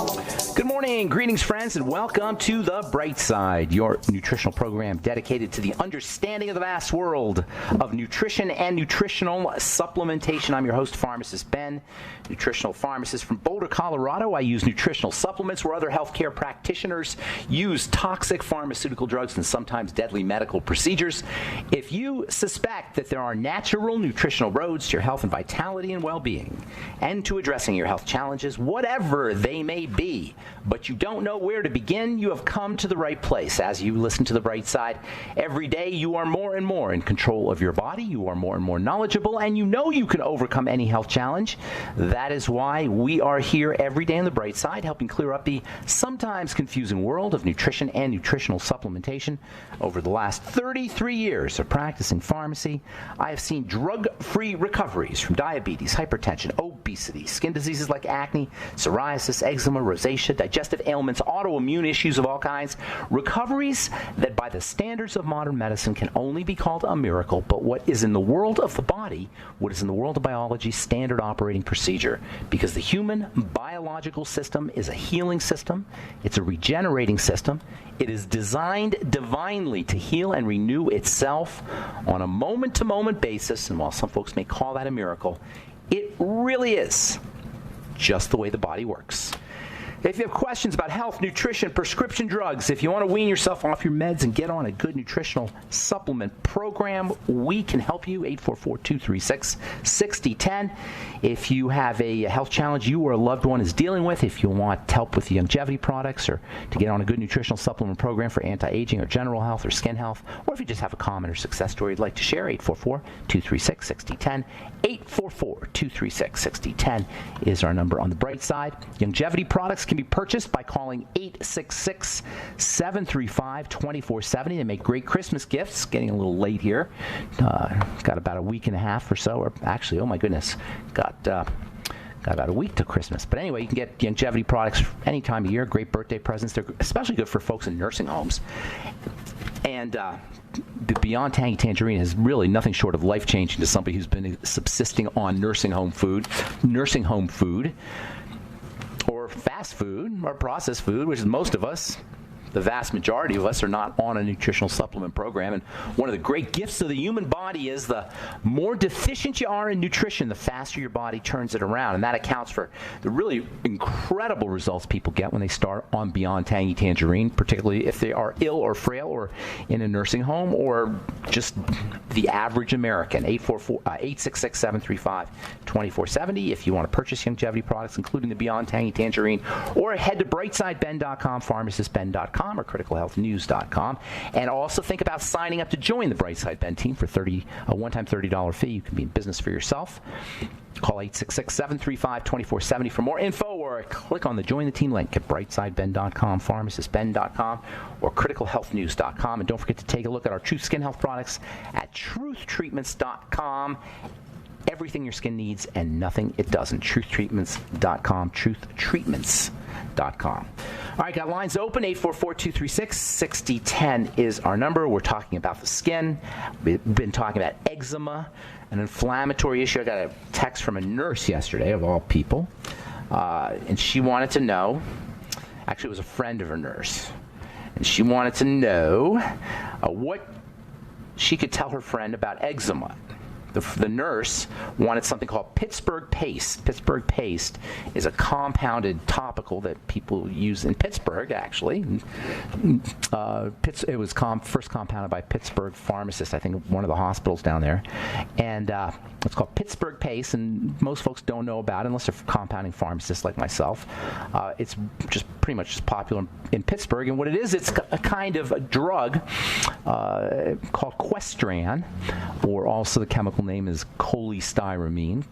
Good morning, greetings, friends, and welcome to The Bright Side, your nutritional program dedicated to the understanding of the vast world of nutrition and nutritional supplementation. I'm your host, Pharmacist Ben, nutritional pharmacist from Boulder, Colorado. I use nutritional supplements where other healthcare practitioners use toxic pharmaceutical drugs and sometimes deadly medical procedures. If you suspect that there are natural nutritional roads to your health and vitality and well-being, and to addressing your health challenges, whatever they may be, but you don't know where to begin, you have come to the right place. As you listen to The Bright Side, every day you are more and more in control of your body, you are more and more knowledgeable, and you know you can overcome any health challenge. That is why we are here every day on The Bright Side, helping clear up the sometimes confusing world of nutrition and nutritional supplementation. Over the last 33 years of practicing pharmacy, I have seen drug-free recoveries from diabetes, hypertension, obesity, skin diseases like acne, psoriasis, eczema, rosacea, digestive ailments, autoimmune issues of all kinds, recoveries that by the standards of modern medicine can only be called a miracle, but what is in the world of the body, what is in the world of biology, standard operating procedure, because the human biological system is a healing system, it's a regenerating system, it is designed divinely to heal and renew itself on a moment-to-moment basis, and while some folks may call that a miracle, it really is just the way the body works. If you have questions about health, nutrition, prescription drugs, if you want to wean yourself off your meds and get on a good nutritional supplement program, we can help you, 844-236-6010. If you have a health challenge you or a loved one is dealing with, if you want help with the longevity products or to get on a good nutritional supplement program for anti-aging or general health or skin health, or if you just have a comment or success story you'd like to share, 844-236-6010. 844-236-6010 is our number on The Bright Side. Longevity products can be purchased by calling 866-735-2470. They make great Christmas gifts. Getting a little late here. Got about a week and a half or so, or actually, oh my goodness, got about a week to Christmas. But anyway, you can get longevity products any time of year. Great birthday presents. They're especially good for folks in nursing homes. And the Beyond Tangy Tangerine is really nothing short of life-changing to somebody who's been subsisting on nursing home food, or fast food, or processed food, which is most of us. The vast majority of us are not on a nutritional supplement program. And one of the great gifts of the human body is the more deficient you are in nutrition, the faster your body turns it around. And that accounts for the really incredible results people get when they start on Beyond Tangy Tangerine, particularly if they are ill or frail or in a nursing home or just the average American. 866-735-2470 if you want to purchase longevity products, including the Beyond Tangy Tangerine, or head to brightsideben.com, pharmacistben.com, or criticalhealthnews.com. And also think about signing up to join the Brightside Ben team for a one-time $30 fee. You can be in business for yourself. Call 866-735-2470 for more info, or click on the Join the Team link at brightsideben.com, pharmacistben.com, or criticalhealthnews.com. And don't forget to take a look at our Truth Skin Health products at truthtreatments.com. Everything your skin needs and nothing it doesn't. Truthtreatments.com, truthtreatments.com. All right, got lines open. 844-236-6010 is our number. We're talking about the skin. We've been talking about eczema, an inflammatory issue. I got a text from a nurse yesterday, of all people, and she wanted to know, actually it was a friend of her nurse, and she wanted to know what she could tell her friend about eczema. The nurse wanted something called Pittsburgh paste. Pittsburgh paste is a compounded topical that people use in Pittsburgh, actually. It was first compounded by Pittsburgh pharmacists, I think one of the hospitals down there. And it's called Pittsburgh paste, and most folks don't know about it unless they're compounding pharmacists like myself. It's just pretty much just popular in Pittsburgh. And what it is, it's a kind of a drug called Questran, or also the chemical name is cholestyramine.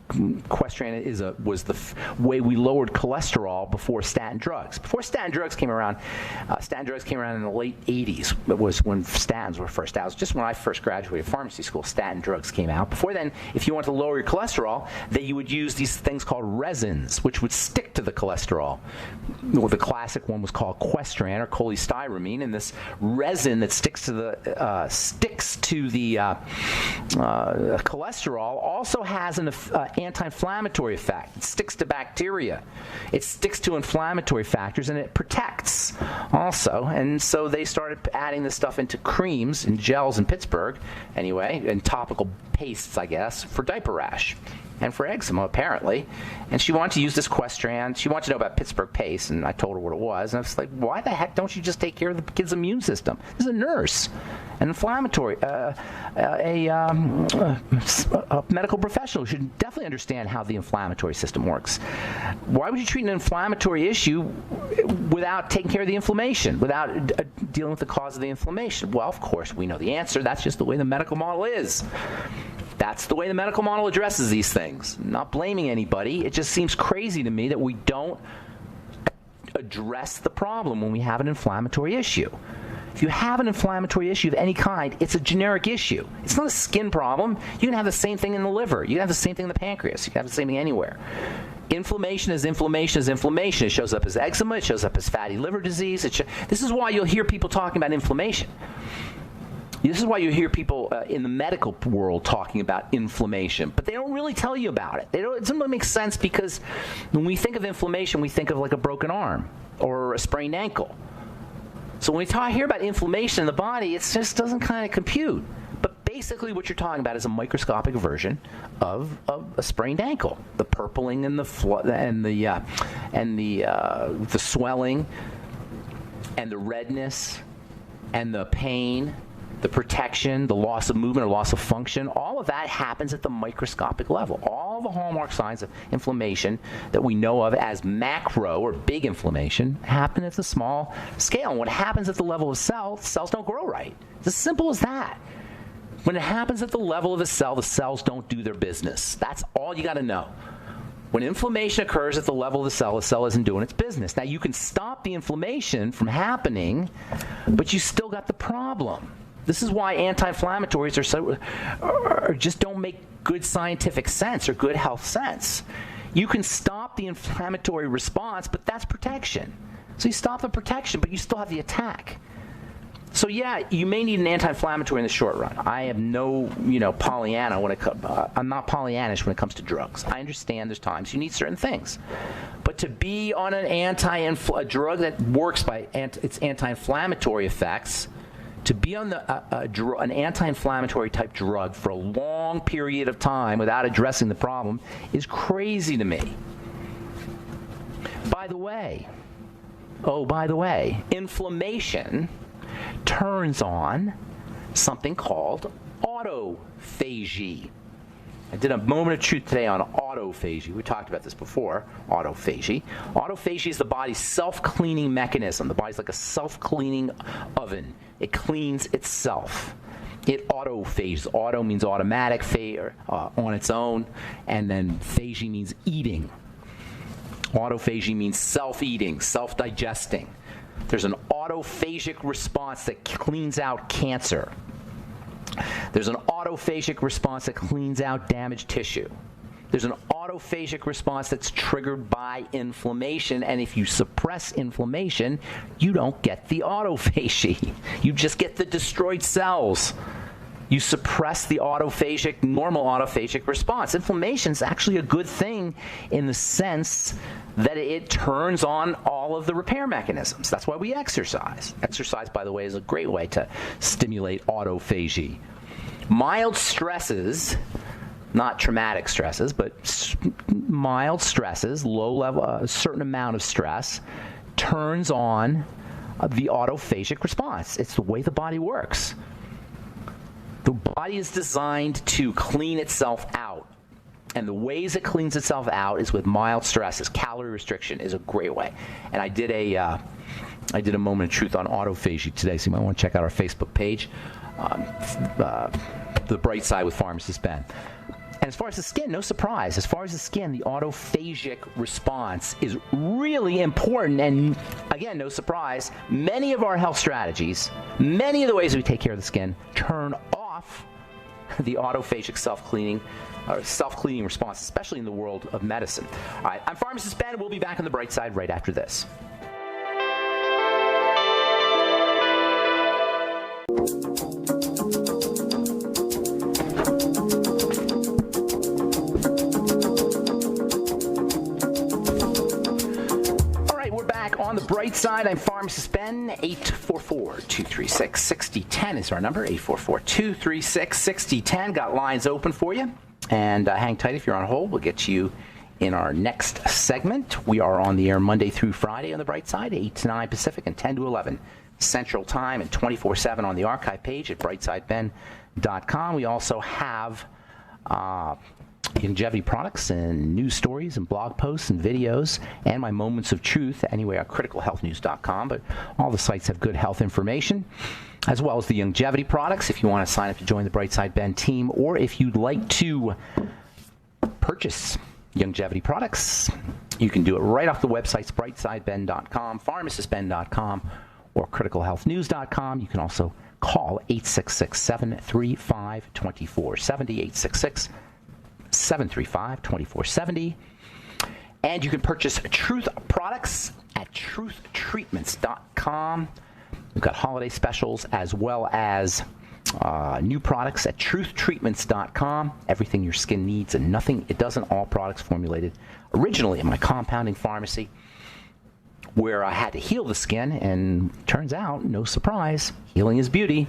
Questran was the way we lowered cholesterol before statin drugs. Before statin drugs came around in the late 80s. It was when statins were first out. It was just when I first graduated pharmacy school, statin drugs came out. Before then, if you wanted to lower your cholesterol, you would use these things called resins, which would stick to the cholesterol. Well, the classic one was called Questran or cholestyramine, and this resin that sticks to the cholesterol cholesterol also has an anti-inflammatory effect. It sticks to bacteria. It sticks to inflammatory factors, and it protects also. And so they started adding this stuff into creams and gels in Pittsburgh, anyway, and topical pastes, I guess, for diaper rash and for eczema, apparently. And she wanted to use this Questran. She wanted to know about Pittsburgh paste, and I told her what it was. And I was like, why the heck don't you just take care of the kid's immune system? This is a nurse, an inflammatory, a medical professional who should definitely understand how the inflammatory system works. Why would you treat an inflammatory issue without taking care of the inflammation, without dealing with the cause of the inflammation? Well, of course, we know the answer. That's just the way the medical model is. That's the way the medical model addresses these things. I'm not blaming anybody. It just seems crazy to me that we don't address the problem when we have an inflammatory issue. If you have an inflammatory issue of any kind, it's a generic issue. It's not a skin problem. You can have the same thing in the liver. You can have the same thing in the pancreas. You can have the same thing anywhere. Inflammation is inflammation is inflammation. It shows up as eczema. It shows up as fatty liver disease. This is why you'll hear people talking about inflammation. This is why you hear people in the medical world talking about inflammation, but they don't really tell you about it. It doesn't really make sense, because when we think of inflammation, we think of like a broken arm or a sprained ankle. So when we hear about inflammation in the body, it just doesn't kind of compute. But basically what you're talking about is a microscopic version of a sprained ankle. The purpling and the swelling and the redness and the pain, the protection, the loss of movement or loss of function, all of that happens at the microscopic level. All the hallmark signs of inflammation that we know of as macro or big inflammation happen at the small scale. And what happens at the level of cells don't grow right. It's as simple as that. When it happens at the level of the cells don't do their business. That's all you got to know. When inflammation occurs at the level of the cell isn't doing its business. Now, you can stop the inflammation from happening, but you still got the problem. This is why anti-inflammatories just don't make good scientific sense or good health sense. You can stop the inflammatory response, but that's protection. So you stop the protection, but you still have the attack. So yeah, you may need an anti-inflammatory in the short run. I have no, Pollyanna when I'm not Pollyannish when it comes to drugs. I understand there's times you need certain things, but to be on a drug that works by its anti-inflammatory effects, to be on an anti-inflammatory type drug for a long period of time without addressing the problem is crazy to me. By the way, inflammation turns on something called autophagy. I did a moment of truth today on autophagy. We talked about this before, autophagy. Autophagy is the body's self-cleaning mechanism. The body's like a self-cleaning oven. It cleans itself. It autophages. Auto means automatic, on its own, and then phagy means eating. Autophagy means self-eating, self-digesting. There's an autophagic response that cleans out cancer. There's an autophagic response that cleans out damaged tissue. There's an autophagic response that's triggered by inflammation, and if you suppress inflammation, you don't get the autophagy. You just get the destroyed cells. You suppress the normal autophagic response. Inflammation is actually a good thing in the sense that it turns on all of the repair mechanisms. That's why we exercise. Exercise, by the way, is a great way to stimulate autophagy. Mild stresses, not traumatic stresses, but mild stresses, low level, a certain amount of stress, turns on the autophagic response. It's the way the body works. The body is designed to clean itself out. And the ways it cleans itself out is with mild stresses. Calorie restriction is a great way. And I did a moment of truth on autophagy today, so you might want to check out our Facebook page, The Bright Side with Pharmacist Ben. And as far as the skin, no surprise. As far as the skin, the autophagic response is really important. And again, no surprise, many of our health strategies, many of the ways we take care of the skin, turn off the autophagic self-cleaning response, especially in the world of medicine. All right, I'm Pharmacist Ben. We'll be back on The Bright Side right after this. on the bright side. I'm Pharmacist Ben. 844-236-6010 is our number. 844-236-6010. Got lines open for you. And hang tight if you're on hold. We'll get you in our next segment. We are on the air Monday through Friday on the bright side, 8 to 9 Pacific and 10 to 11 Central Time, and 24/7 on the archive page at brightsideben.com. We also have longevity products and news stories and blog posts and videos and my moments of truth anyway at criticalhealthnews.com. But all the sites have good health information, as well as the longevity products if you want to sign up to join the Brightside Ben team, or if you'd like to purchase longevity products, you can do it right off the websites brightsideben.com, pharmacistben.com, or criticalhealthnews.com. You can also call 866-735-2470, 866-735-2470. And you can purchase Truth products at truthtreatments.com. We've got holiday specials as well as new products at truthtreatments.com. Everything your skin needs and nothing it doesn't. All products formulated originally in my compounding pharmacy, where I had to heal the skin, and turns out, no surprise, healing is beauty.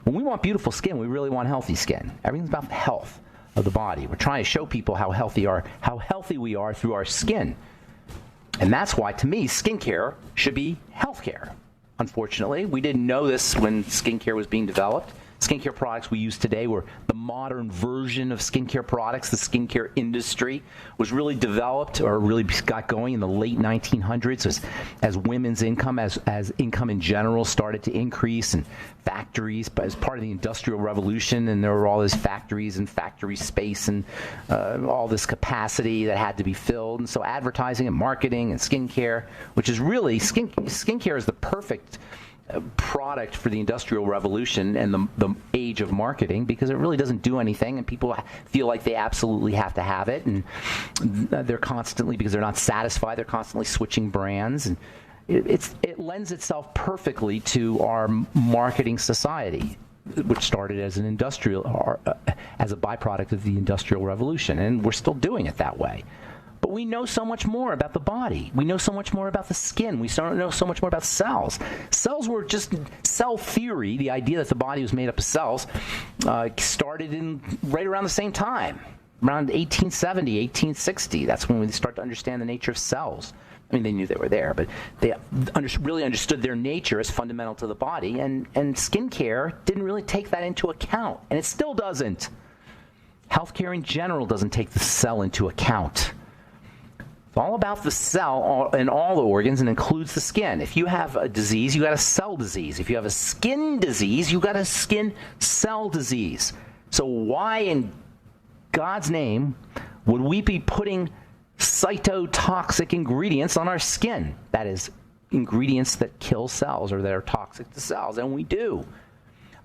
When we want beautiful skin, we really want healthy skin. Everything's about the health of the body. We're trying to show people how healthy we are through our skin. And that's why, to me, skincare should be healthcare. Unfortunately, we didn't know this when skincare was being developed. Skincare products we use today were the modern version of skincare products. The skincare industry was really developed, or really got going, in the late 1900s as women's income, as income in general started to increase, and factories, as part of the Industrial Revolution, and there were all these factories and factory space and all this capacity that had to be filled. And so advertising and marketing and skincare, which is really, skincare is the perfect product for the Industrial Revolution and the age of marketing, because it really doesn't do anything, and people feel like they absolutely have to have it, and they're constantly, because they're not satisfied, they're constantly switching brands, and it lends itself perfectly to our marketing society, which started as an as a byproduct of the Industrial Revolution, and we're still doing it that way. But we know so much more about the body. We know so much more about the skin. We know so much more about cells. Cells were just cell theory. The idea that the body was made up of cells started right around the same time, around 1870, 1860. That's when we start to understand the nature of cells. I mean, they knew they were there, but they really understood their nature as fundamental to the body. And skincare didn't really take that into account, and it still doesn't. Healthcare in general doesn't take the cell into account. It's all about the cell in all the organs, and includes the skin. If you have a disease, you got a cell disease. If you have a skin disease, you got a skin cell disease. So why in God's name would we be putting cytotoxic ingredients on our skin? That is, ingredients that kill cells or that are toxic to cells, and we do.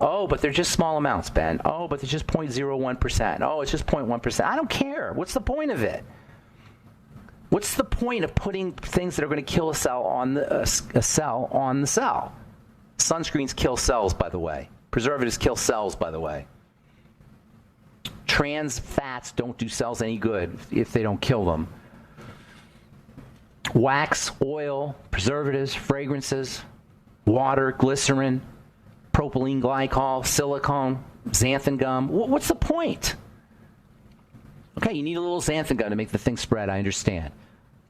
Oh, but they're just small amounts, Ben. Oh, but they're just 0.01%. Oh, it's just 0.1%. I don't care. What's the point of it? What's the point of putting things that are going to kill a cell on the cell? Sunscreens kill cells, by the way. Preservatives kill cells, by the way. Trans fats don't do cells any good if they don't kill them. Wax, oil, preservatives, fragrances, water, glycerin, propylene glycol, silicone, xanthan gum. What's the point? Okay, you need a little xanthan gum to make the thing spread, I understand.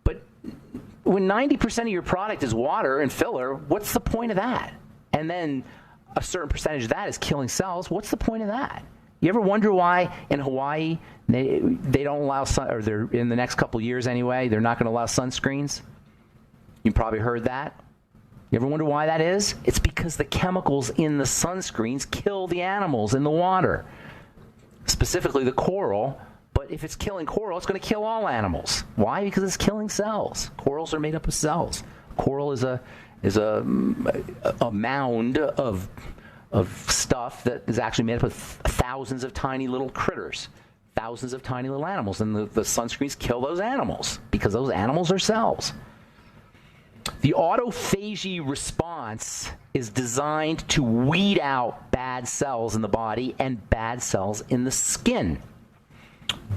But when 90% of your product is water and filler, what's the point of that? And then a certain percentage of that is killing cells. What's the point of that? You ever wonder why in Hawaii they don't allow or they're in the next couple of years anyway, they're not going to allow sunscreens? You probably heard that. You ever wonder why that is? It's because the chemicals in the sunscreens kill the animals in the water, specifically the coral. But if it's killing coral, it's going to kill all animals. Why? Because it's killing cells. Corals are made up of cells. Coral is a mound of stuff that is actually made up of thousands of tiny little critters, thousands of tiny little animals, and the sunscreens kill those animals because those animals are cells. The autophagy response is designed to weed out bad cells in the body and bad cells in the skin.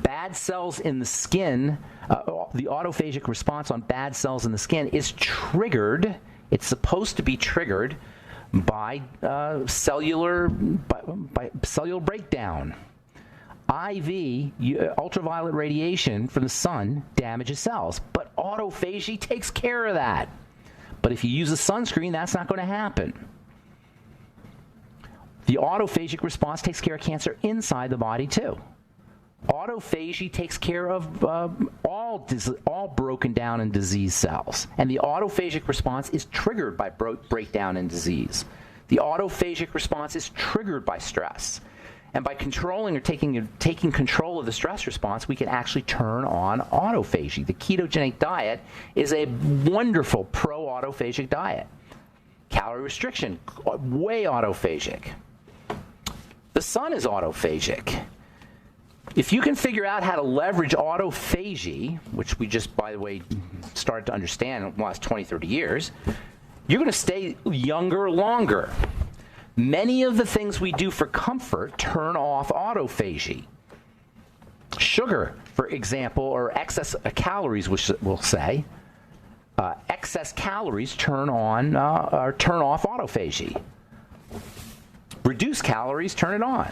Bad cells in the skin, the autophagic response on bad cells in the skin is triggered. It's supposed to be triggered by cellular breakdown. IV, ultraviolet radiation from the sun damages cells, but autophagy takes care of that. But if you use a sunscreen, that's not going to happen. The autophagic response takes care of cancer inside the body too. Autophagy takes care of all broken down and diseased cells. And the autophagic response is triggered by breakdown and disease. The autophagic response is triggered by stress. And by controlling or taking control of the stress response, we can actually turn on autophagy. The ketogenic diet is a wonderful pro-autophagic diet. Calorie restriction, way autophagic. The sun is autophagic. If you can figure out how to leverage autophagy, which we just, by the way, started to understand in the last 20, 30 years, you're going to stay younger longer. Many of the things we do for comfort turn off autophagy. Sugar, for example, or excess calories, which we'll say, excess calories turn off autophagy. Reduced calories turn it on.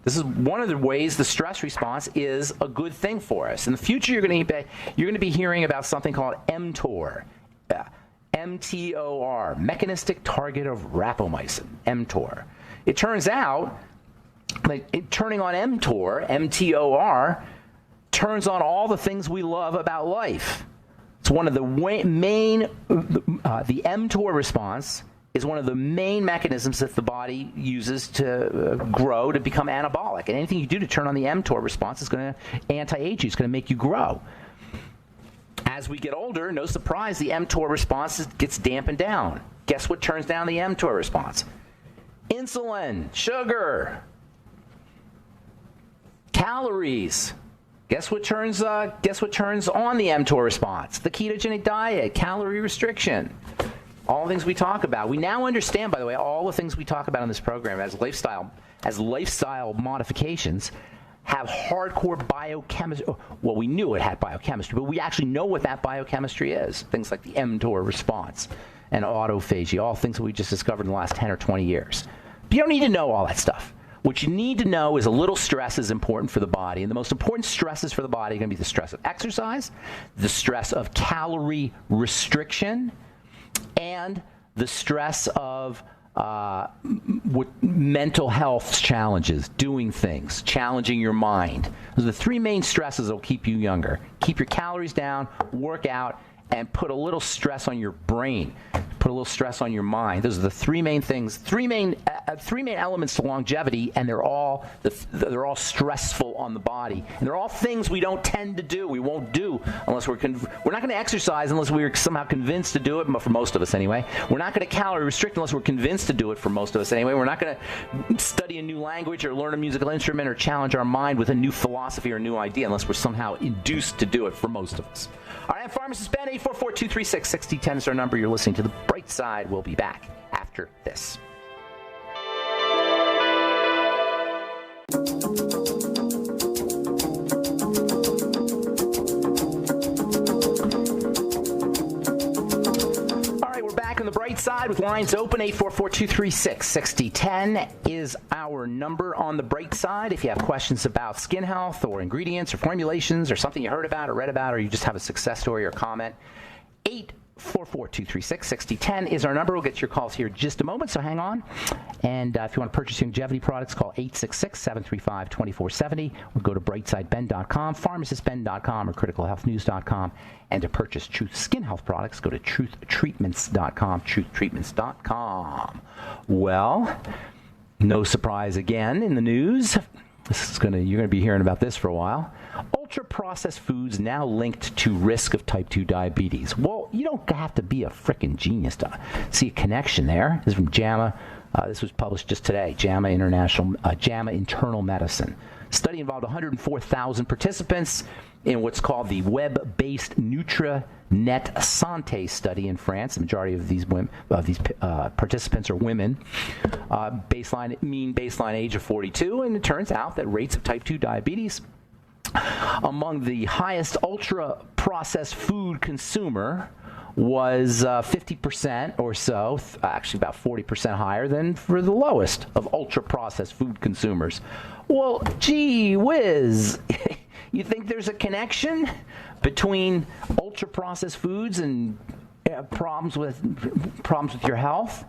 This is one of the ways the stress response is a good thing for us. In the future, you're going to be hearing about something called mTOR. mTOR, mechanistic target of rapamycin, mTOR. It turns out that turning on mTOR, turns on all the things we love about life. It's one of the main, the mTOR response is one of the main mechanisms that the body uses to grow, to become anabolic. And anything you do to turn on the mTOR response is going to anti-age you. It's going to make you grow. As we get older, no surprise, the mTOR response gets dampened down. Guess what turns down the mTOR response? Insulin, sugar, calories. Guess what turns on the mTOR response? The ketogenic diet, calorie restriction. All the things we talk about. We now understand, by the way, all the things we talk about in this program as lifestyle modifications have hardcore biochemistry. Well, we knew it had biochemistry, but we actually know what that biochemistry is. Things like the mTOR response and autophagy, all things that we just discovered in the last 10 or 20 years. But you don't need to know all that stuff. What you need to know is a little stress is important for the body, and the most important stresses for the body are going to be the stress of exercise, the stress of calorie restriction, and the stress of mental health challenges, doing things, challenging your mind. Those are the three main stresses that will keep you younger. Keep your calories down, work out, and put a little stress on your brain. Put a little stress on your mind. Those are the three main things, three main elements to longevity, and they're all stressful on the body. And they're all things we don't tend to do. We won't do unless we're not going to exercise unless we're somehow convinced to do it. For most of us, anyway. We're not going to calorie restrict unless we're convinced to do it. For most of us, anyway. We're not going to study a new language or learn a musical instrument or challenge our mind with a new philosophy or a new idea unless we're somehow induced to do it. For most of us. All right, I'm Pharmacist Ben. 844-236-6010 is our number. You're listening to The Bright Side. We'll be back after this. On the bright side with lines open, 844-236-6010 is our number on the bright side. If you have questions about skin health or ingredients or formulations or something you heard about or read about, or you just have a success story or comment, 844-236-6010 is our number. We'll get your calls here in just a moment, so hang on. And if you want to purchase your longevity products, call 866-735-2470 or go to brightsideben.com, pharmacistben.com, or criticalhealthnews.com. And to purchase Truth Skin Health products, go to truthtreatments.com, truthtreatments.com. Well, no surprise again in the news. You're going to be hearing about this for a while. Ultra-processed foods now linked to risk of type 2 diabetes. Well, you don't have to be a frickin' genius to see a connection there. This is from JAMA. This was published just today. JAMA Internal Medicine. Study involved 104,000 participants in what's called the web-based NutraNet Santé study in France. The majority of these participants are women. Mean baseline age of 42, and it turns out that rates of type 2 diabetes among the highest ultra-processed food consumer was 50% or so, actually about 40% higher than for the lowest of ultra-processed food consumers. Well, gee whiz, you think there's a connection between ultra-processed foods and problems with your health?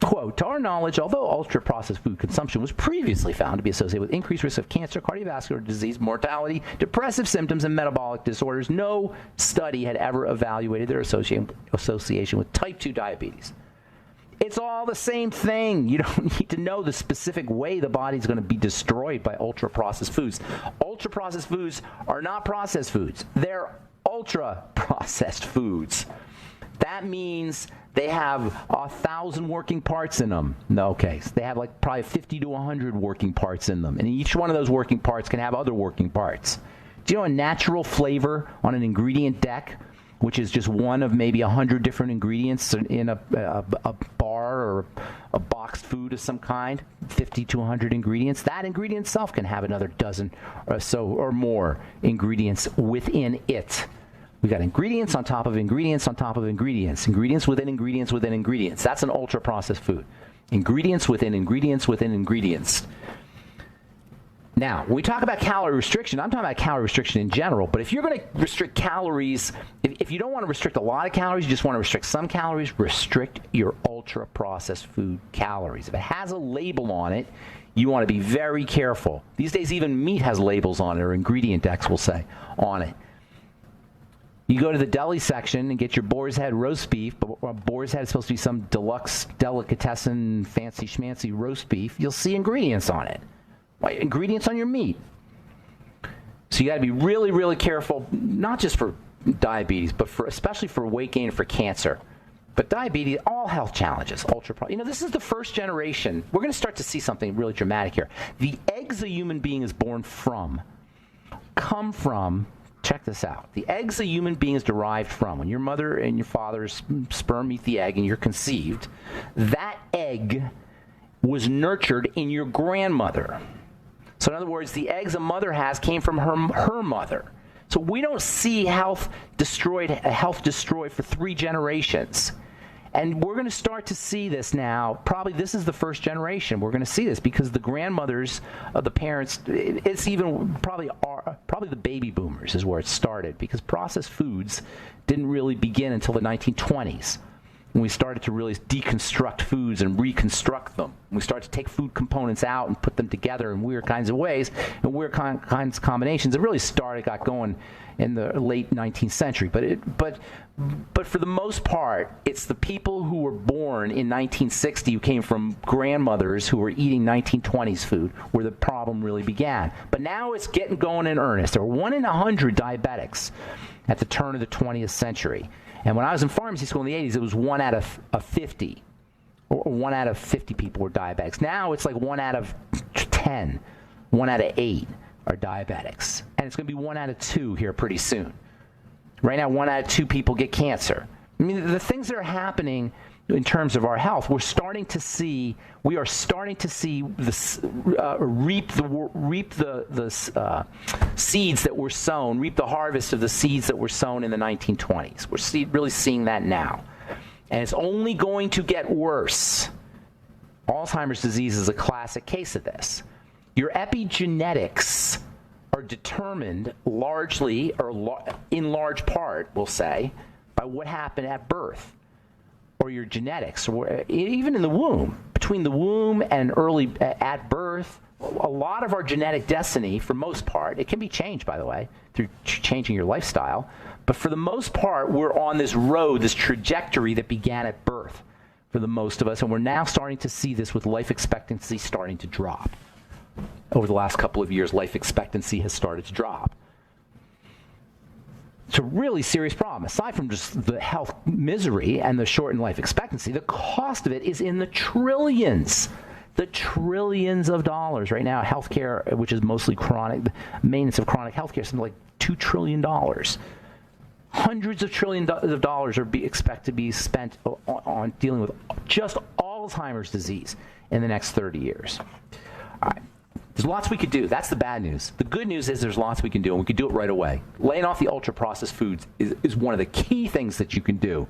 Quote, to our knowledge, although ultra-processed food consumption was previously found to be associated with increased risk of cancer, cardiovascular disease, mortality, depressive symptoms, and metabolic disorders, no study had ever evaluated their association with type 2 diabetes. It's all the same thing. You don't need to know the specific way the body's going to be destroyed by ultra-processed foods. Ultra-processed foods are not processed foods. They're ultra-processed foods. That means they have 1,000 working parts in them. No, okay. So they have like probably 50 to 100 working parts in them. And each one of those working parts can have other working parts. Do you know a natural flavor on an ingredient deck, which is just one of maybe 100 different ingredients in a bar or a boxed food of some kind, 50 to 100 ingredients? That ingredient itself can have another dozen or so or more ingredients within it. We got ingredients on top of ingredients on top of ingredients. Ingredients within ingredients within ingredients. That's an ultra-processed food. Ingredients within ingredients within ingredients. Now, when we talk about calorie restriction, I'm talking about calorie restriction in general, but if you're going to restrict calories, if you don't want to restrict a lot of calories, you just want to restrict some calories, restrict your ultra-processed food calories. If it has a label on it, you want to be very careful. These days, even meat has labels on it, or ingredient decks will say on it. You go to the deli section and get your boar's head roast beef, but boar's head is supposed to be some deluxe delicatessen, fancy schmancy roast beef. You'll see ingredients on it. Ingredients on your meat. So you got to be really, really careful, not just for diabetes, but especially for weight gain and for cancer. But diabetes, all health challenges, this is the first generation. We're going to start to see something really dramatic here. The eggs a human being is born from come from, check this out, the eggs a human being is derived from. When your mother and your father's sperm meet the egg and you're conceived, that egg was nurtured in your grandmother. So in other words, the eggs a mother has came from her mother. So we don't see health destroyed for 3 generations. And we're going to start to see this now. Probably this is the first generation. We're going to see this because the grandmothers of the parents, it's even probably the baby boomers is where it started, because processed foods didn't really begin until the 1920s. When we started to really deconstruct foods and reconstruct them. We started to take food components out and put them together in weird kinds of ways and weird kinds of combinations. It really got going in the late 19th century. But for the most part, it's the people who were born in 1960 who came from grandmothers who were eating 1920s food where the problem really began. But now it's getting going in earnest. There were 1 in 100 diabetics at the turn of the 20th century. And when I was in pharmacy school in the 80s, it was 1 out of 50. Or 1 out of 50 people were diabetics. Now it's like 1 out of 10, 1 out of 8 are diabetics. And it's going to be 1 out of 2 here pretty soon. Right now, 1 out of 2 people get cancer. I mean, the things that are happening in terms of our health, we are starting to see this, reap the seeds that were sown, reap the harvest of the seeds that were sown in the 1920s. We're really seeing that now. And it's only going to get worse. Alzheimer's disease is a classic case of this. Your epigenetics are determined largely, or in large part, we'll say, by what happened at birth. Or your genetics, or even in the womb. Between the womb and early at birth, a lot of our genetic destiny, for most part, it can be changed, by the way, through changing your lifestyle, but for the most part, we're on this road, this trajectory that began at birth for the most of us, and we're now starting to see this with life expectancy starting to drop. Over the last couple of years, life expectancy has started to drop. It's a really serious problem. Aside from just the health misery and the shortened life expectancy, the cost of it is in the trillions of dollars. Right now, healthcare, which is mostly chronic, maintenance of chronic healthcare, something like $2 trillion. Hundreds of trillions of dollars are expected to be spent on dealing with just Alzheimer's disease in the next 30 years. All right. There's lots we could do. That's the bad news. The good news is there's lots we can do, and we can do it right away. Laying off the ultra-processed foods is one of the key things that you can do.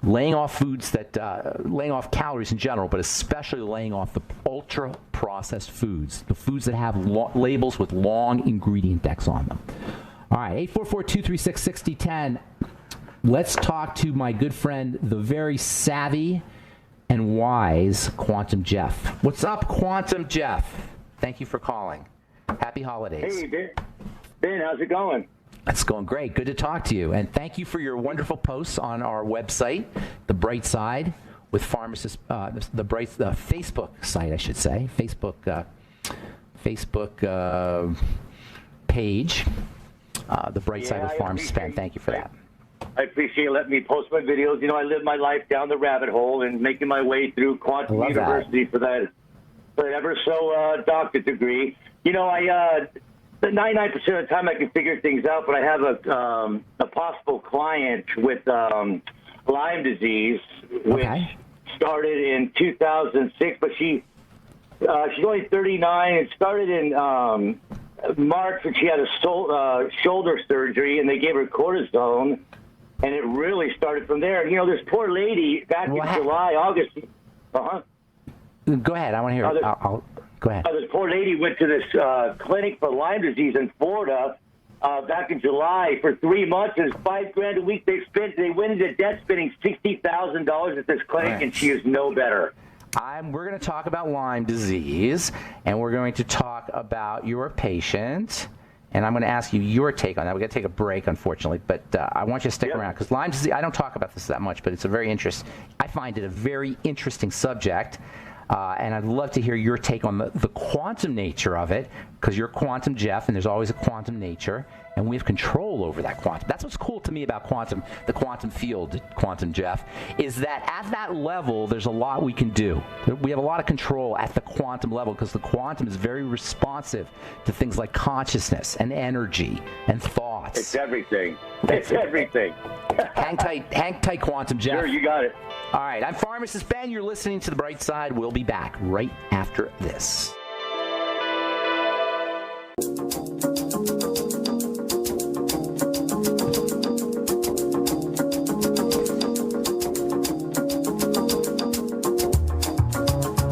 Laying off foods laying off calories in general, but especially laying off the ultra-processed foods, the foods that have labels with long ingredient decks on them. All right, 844-236-6010. Let's talk to my good friend, the very savvy and wise Quantum Jeff. What's up, Quantum Jeff? Thank you for calling. Happy holidays. Hey, Ben, how's it going? It's going great. Good to talk to you. And thank you for your wonderful posts on our website, The Bright Side, with pharmacists, the Facebook site, I should say, Facebook page, The Bright Side with Pharmacist Ben. Thank you for that. I appreciate you letting me post my videos. You know, I live my life down the rabbit hole and making my way through Quantum University for that ever so doctorate degree. You know, 99% of the time I can figure things out, but I have a possible client with Lyme disease, which started in 2006, but she's only 39. It started in March when she had a shoulder surgery, and they gave her cortisone, and it really started from there. You know, this poor lady back in July, August. Go ahead. I want to hear it. Go ahead. This poor lady went to this clinic for Lyme disease in Florida back in July for 3 months. It's $5,000 a week they spent. They went into debt spending $60,000 at this clinic, and she is no better. We're going to talk about Lyme disease, and we're going to talk about your patient, and I'm going to ask you your take on that. We're going to take a break, unfortunately, but I want you to stick around because Lyme disease, I don't talk about this that much, but it's I find it a very interesting subject. And I'd love to hear your take on the quantum nature of it, because you're Quantum Jeff, and there's always a quantum nature, and we have control over that quantum. That's what's cool to me about quantum, the quantum field, Quantum Jeff, is that at that level, there's a lot we can do. We have a lot of control at the quantum level, because the quantum is very responsive to things like consciousness and energy and thoughts. It's everything. It's everything. Hang tight, Quantum Jeff. Sure, you got it. All right, I'm Pharmacist Ben. You're listening to The Bright Side. We'll be back right after this.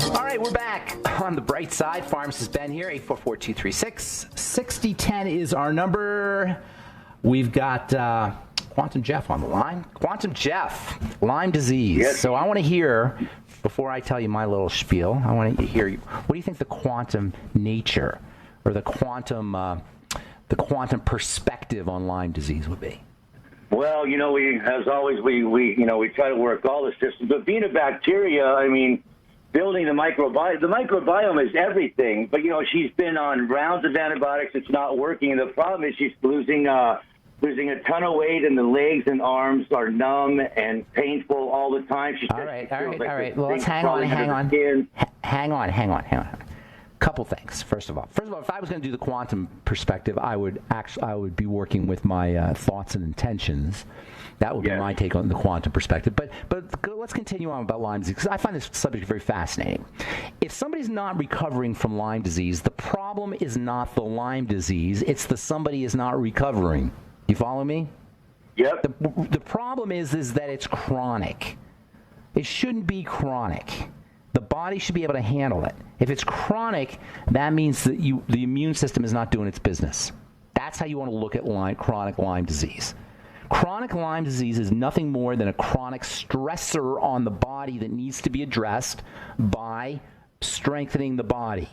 All right, we're back on The Bright Side. Pharmacist Ben here, 844-236-6010 is our number. We've got Quantum Jeff on the line. Quantum Jeff, Lyme disease. Yes. So I want to hear, before I tell you my little spiel, I want to hear, what do you think the quantum nature or the quantum perspective on Lyme disease would be? Well, you know, as always, we try to work all the systems. But being a bacteria, I mean, building the microbiome is everything. But, you know, she's been on rounds of antibiotics. It's not working. And the problem is she's losing a ton of weight, and the legs and arms are numb and painful all the time. All right. Well, let's hang on. Couple things. First of all, if I was going to do the quantum perspective, I would be working with my thoughts and intentions. That would be my take on the quantum perspective. But let's continue on about Lyme disease, because I find this subject very fascinating. If somebody's not recovering from Lyme disease, the problem is not the Lyme disease; it's somebody is not recovering. You follow me? Yep. The problem is that it's chronic. It shouldn't be chronic. The body should be able to handle it. If it's chronic, that means that the immune system is not doing its business. That's how you want to look at chronic Lyme disease. Chronic Lyme disease is nothing more than a chronic stressor on the body that needs to be addressed by strengthening the body.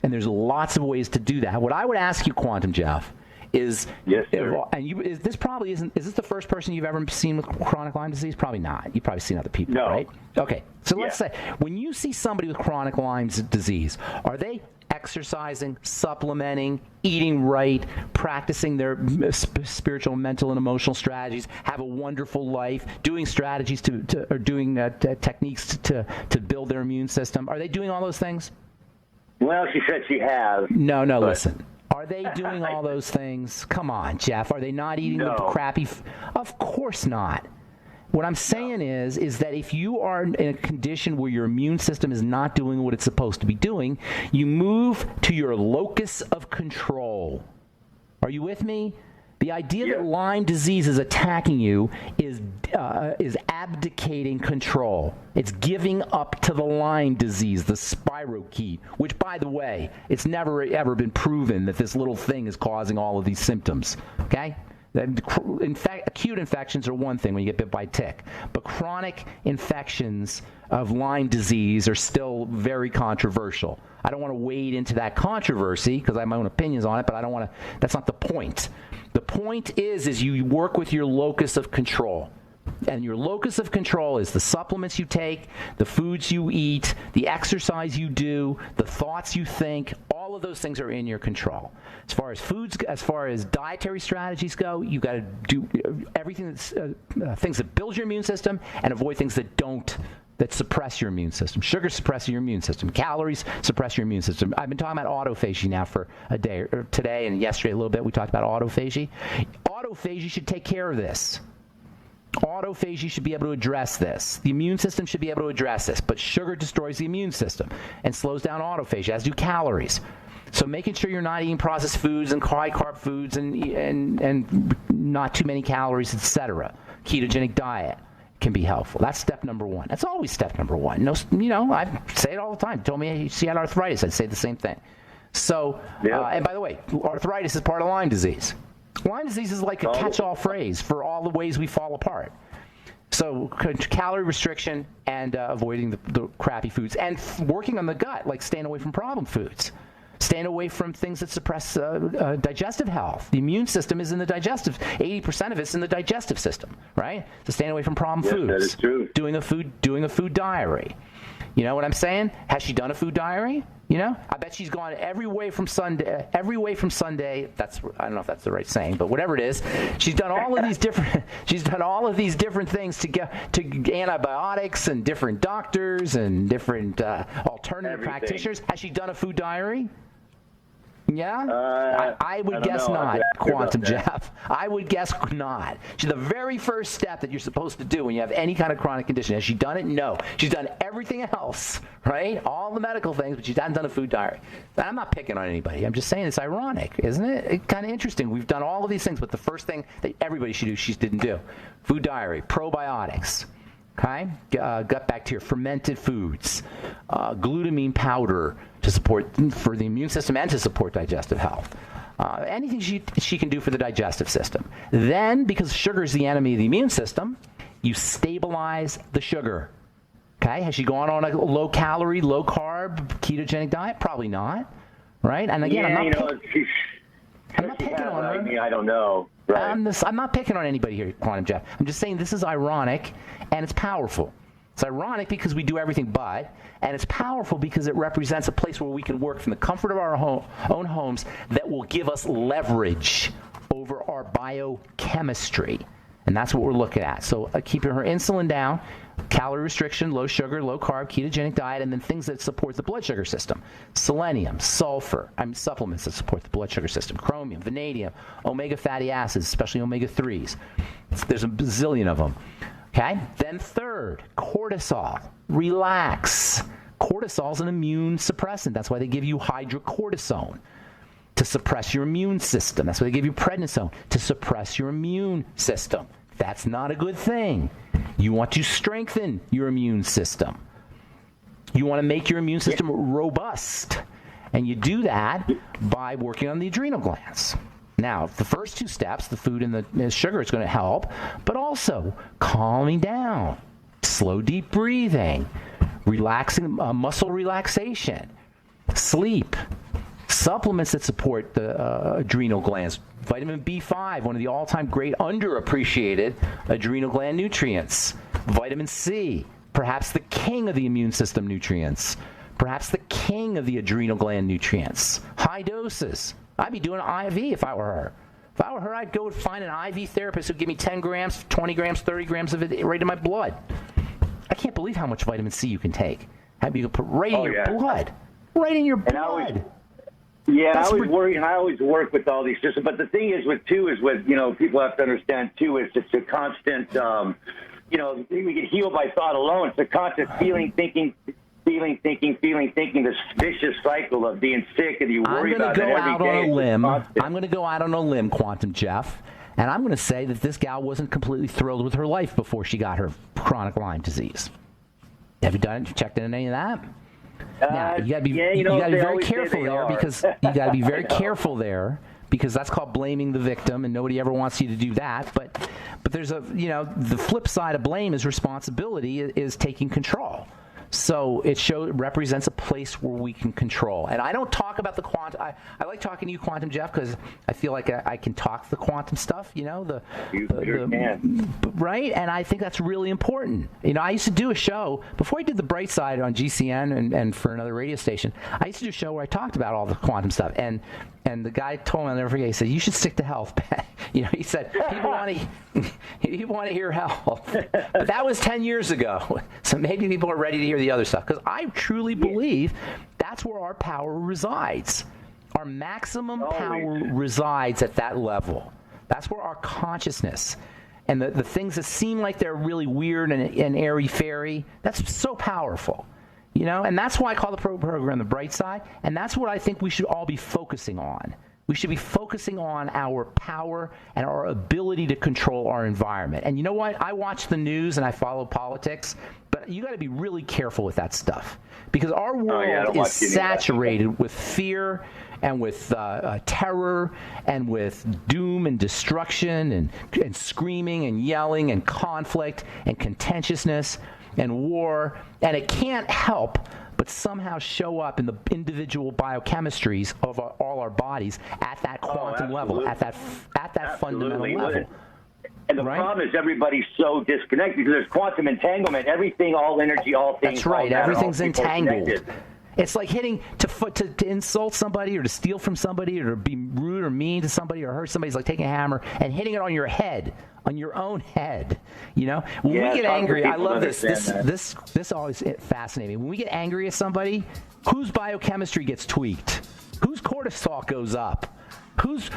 And there's lots of ways to do that. What I would ask you, Quantum Jeff, is, yes, sir. Is this the first person you've ever seen with chronic Lyme disease? Probably not. You've probably seen other people, right? Okay. So let's say, when you see somebody with chronic Lyme disease, are they exercising, supplementing, eating right, practicing their spiritual, mental, and emotional strategies, have a wonderful life, doing strategies or doing techniques to build their immune system? Are they doing all those things? Well, she said she has. No, listen. Are they doing all those things? Come on, Jeff. Are they not eating the crappy? Of course not. What I'm saying is that if you are in a condition where your immune system is not doing what it's supposed to be doing, you move to your locus of control. Are you with me? The idea that Lyme disease is attacking you is abdicating control. It's giving up to the Lyme disease, the spirochete, which, by the way, it's never ever been proven that this little thing is causing all of these symptoms. Okay? In fact, acute infections are one thing when you get bit by a tick, but chronic infections of Lyme disease are still very controversial. I don't want to wade into that controversy because I have my own opinions on it, but I don't want to. That's not the point. The point is you work with your locus of control. And your locus of control is the supplements you take, the foods you eat, the exercise you do, the thoughts you think. All of those things are in your control. As far as foods, as far as dietary strategies go, you've got to do everything that's things that build your immune system and avoid things that don't, that suppress your immune system. Sugar suppresses your immune system. Calories suppress your immune system. I've been talking about autophagy now for a day, or today and yesterday a little bit. We talked about autophagy. Autophagy should take care of this. Autophagy should be able to address this. The immune system should be able to address this, but sugar destroys the immune system and slows down autophagy, as do calories. So making sure you're not eating processed foods and high-carb foods and not too many calories, etc. Ketogenic diet can be helpful. That's step number one. That's always step number one. No, I say it all the time. Told me she had arthritis. I'd say the same thing. So, and by the way, arthritis is part of Lyme disease. Lyme disease is like a catch-all phrase for all the ways we fall apart. So calorie restriction and avoiding the crappy foods and working on the gut, like staying away from problem foods. Staying away from things that suppress digestive health. The immune system is in the digestive. 80% of it's in the digestive system, right? So staying away from problem foods. That is true. Doing a food diary. You know what I'm saying? Has she done a food diary? You know, I bet she's gone every way from Sunday. I don't know if that's the right saying, but whatever it is, she's done all of these different. She's done all of these different things to get to antibiotics and different doctors and different alternative practitioners. Has she done a food diary? Yeah, I would guess not, Quantum Jeff. I would guess not. The very first step that you're supposed to do when you have any kind of chronic condition. Has she done it? No. She's done everything else, right? All the medical things, but she hasn't done a food diary. I'm not picking on anybody. I'm just saying it's ironic, isn't it? It's kind of interesting. We've done all of these things, but the first thing that everybody should do, she didn't do. Food diary, probiotics. Okay, gut bacteria, fermented foods, glutamine powder to support for the immune system and to support digestive health. Anything she can do for the digestive system. Then, because sugar is the enemy of the immune system, you stabilize the sugar. Okay, has she gone on a low-calorie, low-carb, ketogenic diet? Probably not, right? And again, I'm not picking on her. I mean, I don't know. Right. I'm not picking on anybody here, Quantum Jeff. I'm just saying this is ironic and it's powerful. It's ironic because we do everything but, and it's powerful because it represents a place where we can work from the comfort of our own homes that will give us leverage over our biochemistry. And that's what we're looking at. So keeping her insulin down, calorie restriction, low sugar, low carb, ketogenic diet, and then things that support the blood sugar system. Selenium, sulfur, supplements that support the blood sugar system. Chromium, vanadium, omega fatty acids, especially omega-3s. There's a bazillion of them. Okay? Then third, cortisol. Relax. Cortisol is an immune suppressant. That's why they give you hydrocortisone to suppress your immune system. That's why they give you prednisone to suppress your immune system. That's not a good thing. You want to strengthen your immune system. You want to make your immune system robust. And you do that by working on the adrenal glands. Now, the first two steps, the food and the sugar, is going to help, but also calming down, slow, deep breathing, relaxing, muscle relaxation, sleep, supplements that support the adrenal glands. Vitamin B5, one of the all-time great underappreciated adrenal gland nutrients. Vitamin C, perhaps the king of the immune system nutrients. Perhaps the king of the adrenal gland nutrients. High doses. I'd be doing an IV if I were her. If I were her, I'd go find an IV therapist who'd give me 10 grams, 20 grams, 30 grams of it right in my blood. I can't believe how much vitamin C you can take. Have you put right in your blood. Right in your blood. I always work with all these systems. But the thing is, people have to understand, too, is it's a constant we get healed by thought alone. It's a constant feeling, thinking, this vicious cycle of being sick, and you worry about it every day. I'm going to go out on a limb, Quantum Jeff, and I'm going to say that this gal wasn't completely thrilled with her life before she got her chronic Lyme disease. Have you checked into any of that? Now, you got to be, you got to be very careful there because you got to be very careful there because that's called blaming the victim, and nobody ever wants you to do that. But there's the flip side of blame is responsibility is taking control. So it represents a place where we can control. And I don't talk about the quantum. I like talking to you, Quantum Jeff, because I feel like I can talk the quantum stuff, You sure can. Right? And I think that's really important. I used to do a show, before I did The Bright Side on GCN and for another radio station, I used to do a show where I talked about all the quantum stuff. And the guy told me, I'll never forget, he said, you should stick to health. He said, people want to hear health. But that was 10 years ago. So maybe people are ready to hear the other stuff. Because I truly believe that's where our power resides. Our maximum power resides at that level. That's where our consciousness and the things that seem like they're really weird and airy-fairy, that's so powerful. And that's why I call the program The Bright Side, and that's what I think we should all be focusing on. We should be focusing on our power and our ability to control our environment. And you know what? I watch the news and I follow politics, but you got to be really careful with that stuff because our world is saturated with fear and with terror and with doom and destruction and screaming and yelling and conflict and contentiousness and war, and it can't help but somehow show up in the individual biochemistries of all our bodies at that quantum level, at that fundamental level. And the problem is everybody's so disconnected because there's quantum entanglement. Everything, all energy, all things. That's right. Everything's entangled. It's like hitting to insult somebody or to steal from somebody or to be rude or mean to somebody or hurt somebody. It's like taking a hammer and hitting it on your head, on your own head. When we get angry, I love this. This always fascinates me. When we get angry at somebody, whose biochemistry gets tweaked? Whose cortisol goes up? Whose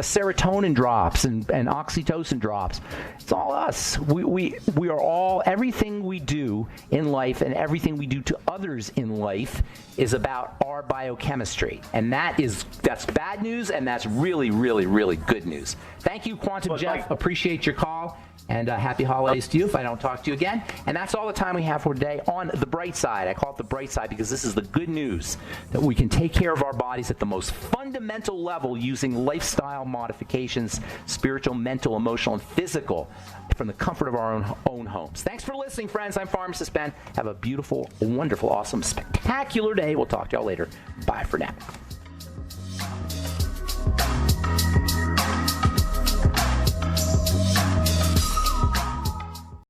serotonin drops and oxytocin drops? It's all us. We are all, everything we do in life and everything we do to others in life is about our biochemistry. And that's bad news, and that's really, really, really good news. Thank you, Quantum Jeff. Appreciate your call. And happy holidays to you if I don't talk to you again. And that's all the time we have for today on The Bright Side. I call it The Bright Side because this is the good news, that we can take care of our bodies at the most fundamental level using lifestyle modifications, spiritual, mental, emotional, and physical, from the comfort of our own homes. Thanks for listening, friends. I'm Pharmacist Ben. Have a beautiful, wonderful, awesome, spectacular day. We'll talk to y'all later. Bye for now.